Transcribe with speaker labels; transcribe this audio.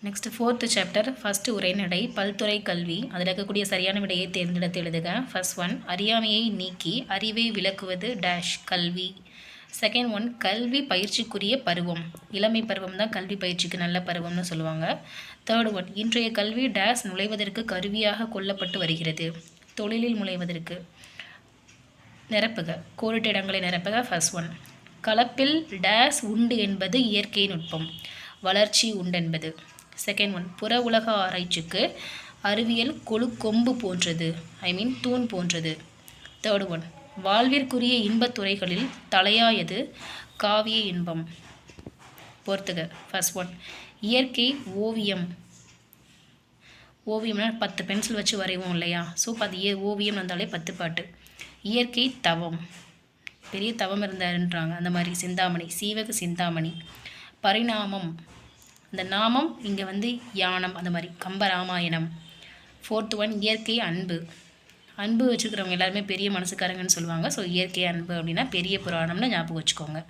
Speaker 1: Next 4th chapter first உரைநடை பல்துறை கல்வி. அதில் இருக்கக்கூடிய சரியான விடையை தேர்ந்தெடுத்து எழுதுக. ஃபர்ஸ்ட் ஒன், அறியாமையை நீக்கி அறிவை விளக்குவது டேஷ் கல்வி. செகண்ட் ஒன், கல்வி பயிற்சிக்குரிய பருவம். இளமை பருவம் தான் கல்வி பயிற்சிக்கு நல்ல பருவம்னு சொல்லுவாங்க. தேர்ட் ஒன், இன்றைய கல்வி டேஷ் நுழைவதற்கு கருவியாக கொள்ளப்பட்டு வருகிறது. தொழிலில் நுழைவதற்கு. நிரப்புக, கோடிட்ட இடங்களை நிரப்புக. ஃபர்ஸ்ட் ஒன், கலப்பில் டேஷ் உண்டு என்பது இயற்கை நுட்பம். வளர்ச்சி உண்டென்பது. செகண்ட் ஒன், புற உலக ஆராய்ச்சிக்கு அறிவியல் கொம்பு போன்றது, தூண் போன்றது. தேர்ட் ஒன், வாழ்விற்குரிய இன்பத்துறைகளில் தலையாயது காவிய இன்பம். பொறுத்துக. ஃபர்ஸ்ட் ஒன், இயற்கை ஓவியம். ஓவியம்னா 10 பென்சில் வச்சு வரைவோம் இல்லையா? ஸோ அது ஓவியம் வந்தாலே 10 பாட்டு. இயற்கை தவம், பெரிய தவம் இருந்தாருன்றாங்க, அந்த மாதிரி சிந்தாமணி, சீவக சிந்தாமணி. பரிணாமம், அந்த நாமம் இங்கே யானம், அந்த மாதிரி கம்பராமாயணம். ஃபோர்த் ஒன், இயற்கை அன்பு. அன்பு வச்சுருக்கிறவங்க எல்லாருமே பெரிய மனசுக்காரங்கன்னு சொல்லுவாங்க. ஸோ இயற்கை அன்பு அப்படின்னா பெரிய புராணம்னு ஞாபகம் வச்சுக்கோங்க.